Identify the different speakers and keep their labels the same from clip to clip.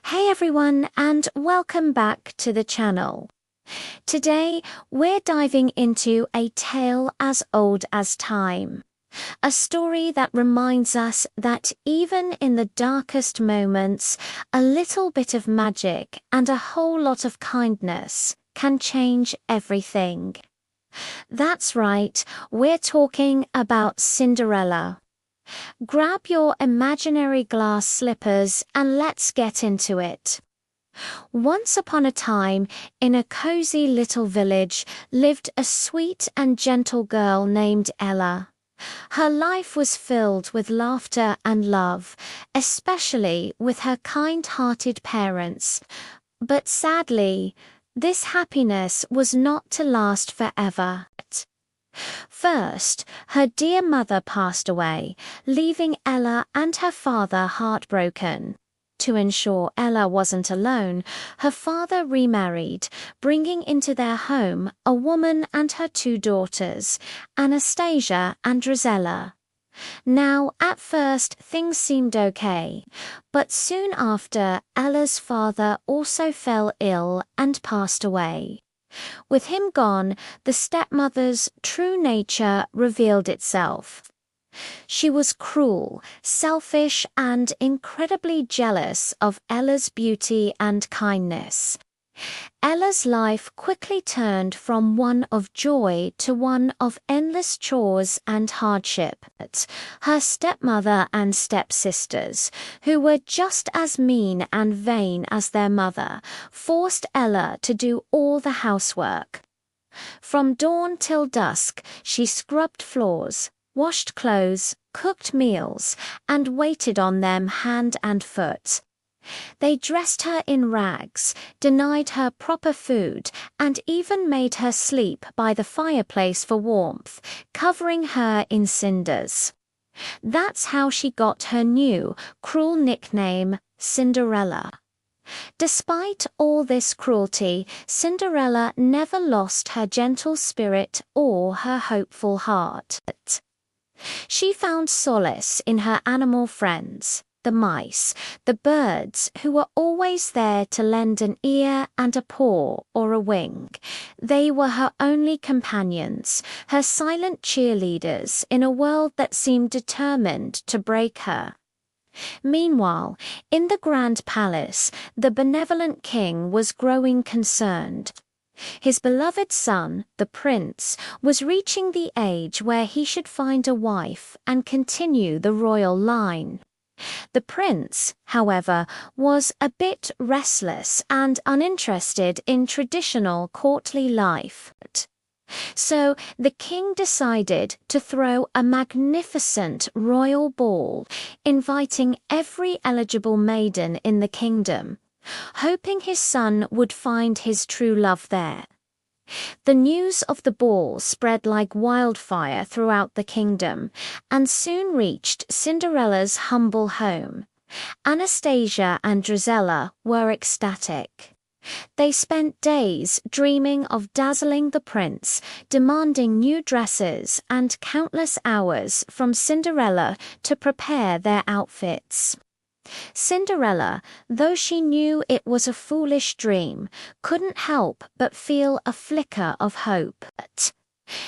Speaker 1: Hey everyone, and welcome back to the channel. Today, we're diving into a tale as old as time. A story that reminds us that even in the darkest moments, a little bit of magic and a whole lot of kindness can change everything. That's right, we're talking about Cinderella. Grab your imaginary glass slippers and let's get into it. Once upon a time, in a cozy little village, lived a sweet and gentle girl named Ella. Her life was filled with laughter and love, especially with her kind-hearted parents. But sadly, this happiness was not to last forever. First, her dear mother passed away, leaving Ella and her father heartbroken. To ensure Ella wasn't alone, her father remarried, bringing into their home a woman and her two daughters, Anastasia and Rosella. Now, at first, things seemed okay, but soon after, Ella's father also fell ill and passed away. With him gone, the stepmother's true nature revealed itself. She was cruel, selfish, and incredibly jealous of Ella's beauty and kindness. Ella's life quickly turned from one of joy to one of endless chores and hardship. Her stepmother and stepsisters, who were just as mean and vain as their mother, forced Ella to do all the housework. From dawn till dusk, she scrubbed floors, washed clothes, cooked meals, and waited on them hand and foot. They dressed her in rags, denied her proper food, and even made her sleep by the fireplace for warmth, covering her in cinders. That's how she got her new, cruel nickname, Cinderella. Despite all this cruelty, Cinderella never lost her gentle spirit or her hopeful heart. She found solace in her animal friends, the mice, the birds, who were always there to lend an ear and a paw or a wing. They were her only companions, her silent cheerleaders in a world that seemed determined to break her. Meanwhile, in the grand palace, the benevolent king was growing concerned. His beloved son, the prince, was reaching the age where he should find a wife and continue the royal line. The prince, however, was a bit restless and uninterested in traditional courtly life. So the king decided to throw a magnificent royal ball, inviting every eligible maiden in the kingdom, hoping his son would find his true love there. The news of the ball spread like wildfire throughout the kingdom and soon reached Cinderella's humble home. Anastasia and Rosella were ecstatic. They spent days dreaming of dazzling the prince, demanding new dresses, and countless hours from Cinderella to prepare their outfits. Cinderella, though she knew it was a foolish dream, couldn't help but feel a flicker of hope.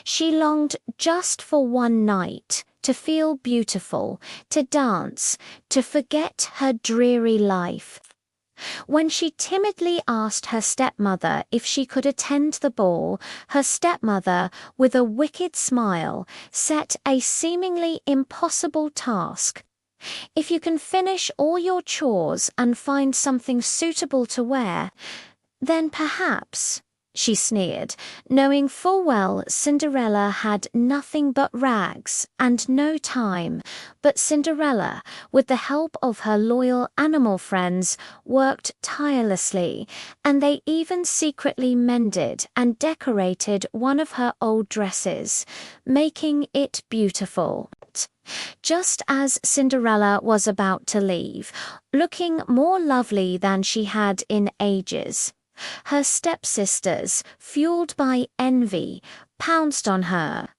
Speaker 1: She longed just for one night, to feel beautiful, to dance, to forget her dreary life. When she timidly asked her stepmother if she could attend the ball, her stepmother, with a wicked smile, set a seemingly impossible task. If you can finish all your chores and find something suitable to wear, then perhaps, she sneered, knowing full well Cinderella had nothing but rags and no time. But Cinderella, with the help of her loyal animal friends, worked tirelessly, and they even secretly mended and decorated one of her old dresses, making it beautiful. Just as Cinderella was about to leave, looking more lovely than she had in ages, her stepsisters, fueled by envy, pounced on her,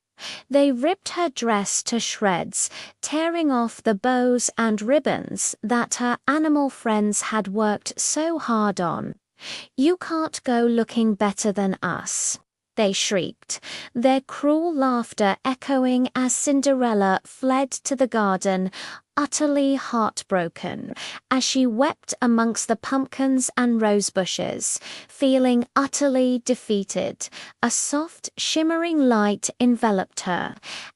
Speaker 1: They ripped her dress to shreds, tearing off the bows and ribbons that her animal friends had worked so hard on. "You can't go looking better than us," they shrieked, their cruel laughter echoing as Cinderella fled to the garden, utterly heartbroken, as she wept amongst the pumpkins and rose bushes, feeling utterly defeated. A soft, shimmering light enveloped her,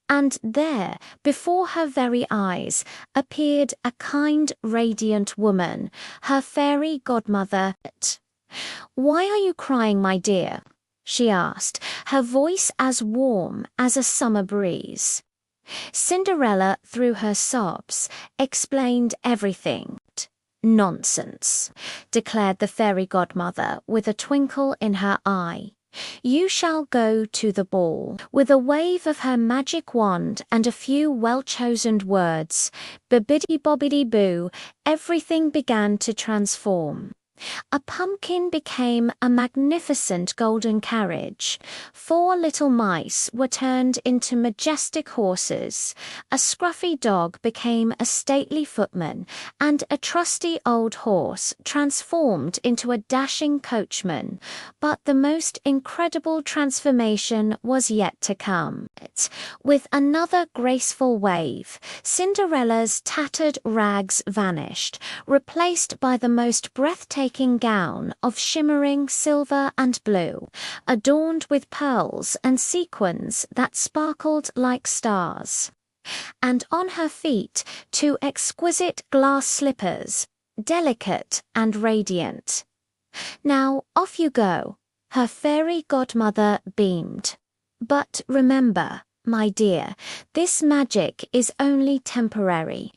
Speaker 1: and there, before her very eyes, appeared a kind, radiant woman, her fairy godmother. "Why are you crying, my dear?" she asked, her voice as warm as a summer breeze. Cinderella, through her sobs, explained everything. "Nonsense," declared the fairy godmother with a twinkle in her eye. "You shall go to the ball." With a wave of her magic wand and a few well-chosen words, bibbidi-bobbidi-boo, everything began to transform. A pumpkin became a magnificent golden carriage. 4 little mice were turned into majestic horses. A scruffy dog became a stately footman, and a trusty old horse transformed into a dashing coachman. But the most incredible transformation was yet to come. With another graceful wave, Cinderella's tattered rags vanished, replaced by the most breathtaking gown of shimmering silver and blue, adorned with pearls and sequins that sparkled like stars. And on her feet 2 exquisite glass slippers, delicate and radiant. "Now off you go," her fairy godmother beamed. "But remember, my dear, this magic is only temporary.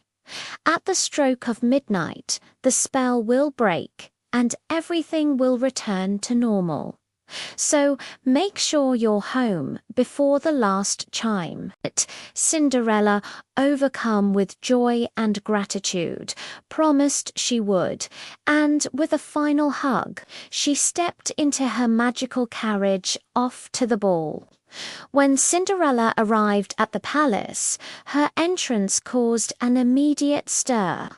Speaker 1: At the stroke of midnight, the spell will break, and everything will return to normal. So make sure you're home before the last chime." Cinderella, overcome with joy and gratitude, promised she would, and with a final hug, she stepped into her magical carriage off to the ball. When Cinderella arrived at the palace, her entrance caused an immediate stir.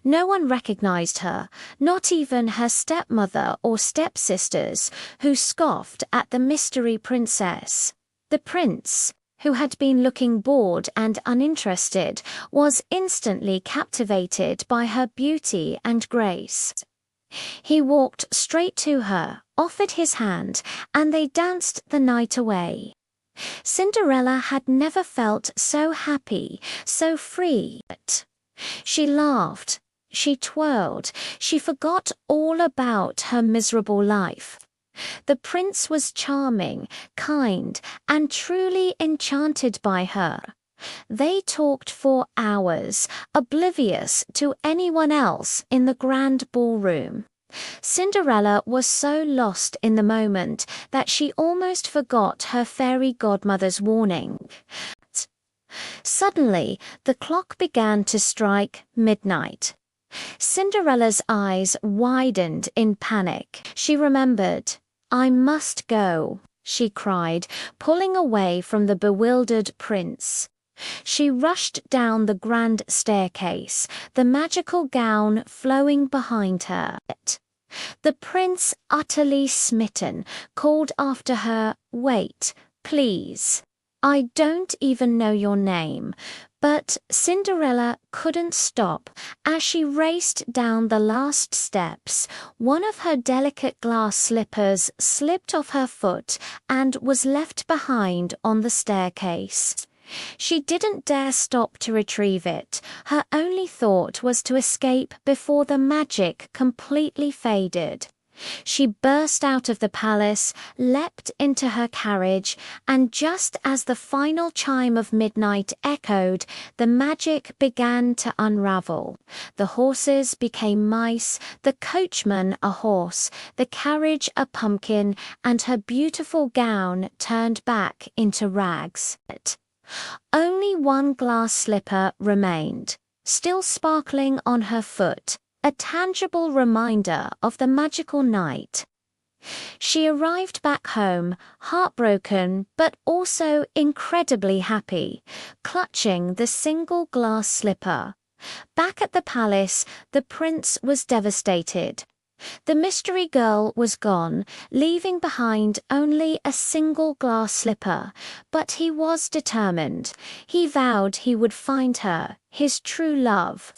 Speaker 1: No one recognized her, not even her stepmother or stepsisters, who scoffed at the mystery princess. The prince, who had been looking bored and uninterested, was instantly captivated by her beauty and grace. He walked straight to her, offered his hand, and they danced the night away. Cinderella had never felt so happy, so free. She laughed, she twirled, she forgot all about her miserable life. The prince was charming, kind, and truly enchanted by her. They talked for hours, oblivious to anyone else in the grand ballroom. Cinderella was so lost in the moment that she almost forgot her fairy godmother's warning. Suddenly, the clock began to strike midnight. Cinderella's eyes widened in panic. She remembered. "I must go," she cried, pulling away from the bewildered prince. She rushed down the grand staircase, the magical gown flowing behind her. The prince, utterly smitten, called after her, "Wait, please. I don't even know your name." But Cinderella couldn't stop. As she raced down the last steps, one of her delicate glass slippers slipped off her foot and was left behind on the staircase. She didn't dare stop to retrieve it. Her only thought was to escape before the magic completely faded. She burst out of the palace, leapt into her carriage, and just as the final chime of midnight echoed, the magic began to unravel. The horses became mice, the coachman a horse, the carriage a pumpkin, and her beautiful gown turned back into rags. Only one glass slipper remained, still sparkling on her foot, a tangible reminder of the magical night. She arrived back home, heartbroken but also incredibly happy, clutching the single glass slipper. Back at the palace, the prince was devastated. The mystery girl was gone, leaving behind only a single glass slipper, but he was determined. He vowed he would find her, his true love.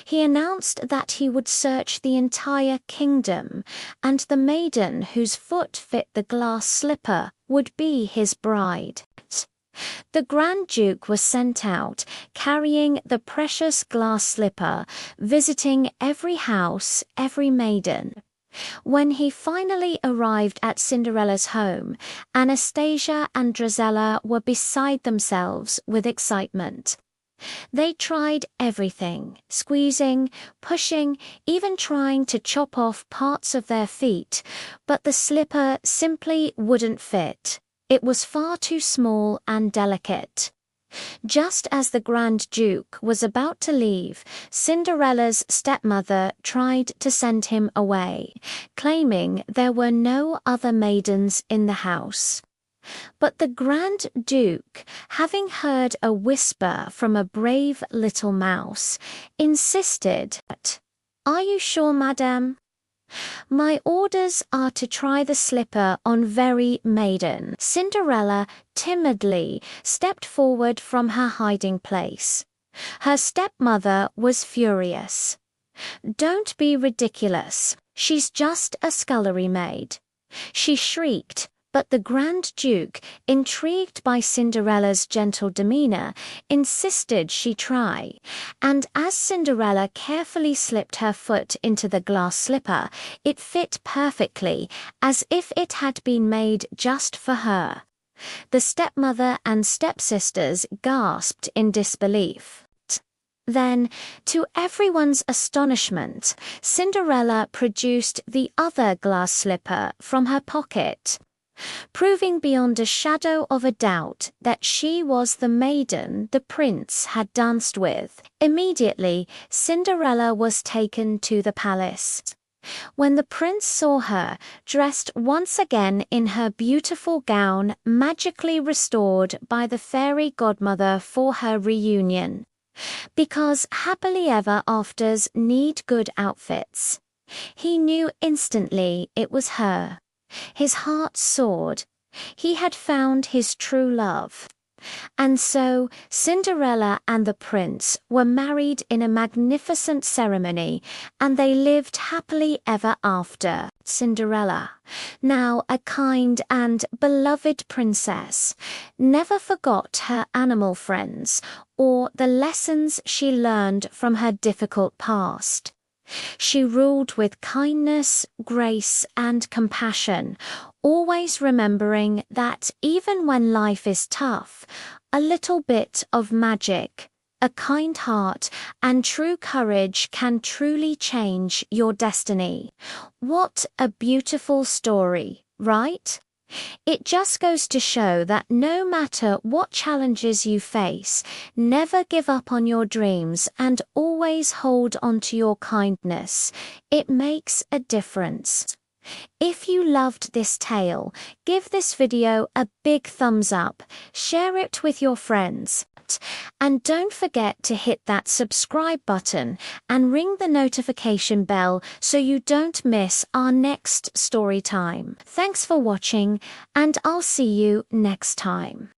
Speaker 1: He announced that he would search the entire kingdom, and the maiden whose foot fit the glass slipper would be his bride. The Grand Duke was sent out, carrying the precious glass slipper, visiting every house, every maiden. When he finally arrived at Cinderella's home, Anastasia and Drizella were beside themselves with excitement. They tried everything, squeezing, pushing, even trying to chop off parts of their feet, but the slipper simply wouldn't fit. It was far too small and delicate. Just as the Grand Duke was about to leave, Cinderella's stepmother tried to send him away, claiming there were no other maidens in the house. But the Grand Duke, having heard a whisper from a brave little mouse, insisted, "Are you sure, madame? My orders are to try the slipper on very maiden." Cinderella timidly stepped forward from her hiding place. Her stepmother was furious. "Don't be ridiculous. She's just a scullery maid," she shrieked. But the Grand Duke, intrigued by Cinderella's gentle demeanor, insisted she try, and as Cinderella carefully slipped her foot into the glass slipper, it fit perfectly, as if it had been made just for her. The stepmother and stepsisters gasped in disbelief. Then, to everyone's astonishment, Cinderella produced the other glass slipper from her pocket, proving beyond a shadow of a doubt that she was the maiden the prince had danced with. Immediately, Cinderella was taken to the palace. When the prince saw her, dressed once again in her beautiful gown, magically restored by the fairy godmother for her reunion, because happily ever afters need good outfits, he knew instantly it was her. His heart soared. He had found his true love. And so Cinderella and the prince were married in a magnificent ceremony, and they lived happily ever after. Cinderella, now a kind and beloved princess, never forgot her animal friends or the lessons she learned from her difficult past. She ruled with kindness, grace, and compassion, always remembering that even when life is tough, a little bit of magic, a kind heart, and true courage can truly change your destiny. What a beautiful story, right? It just goes to show that no matter what challenges you face, never give up on your dreams and always hold on to your kindness. It makes a difference. If you loved this tale, give this video a big thumbs up, share it with your friends, and don't forget to hit that subscribe button and ring the notification bell so you don't miss our next story time. Thanks for watching, and I'll see you next time.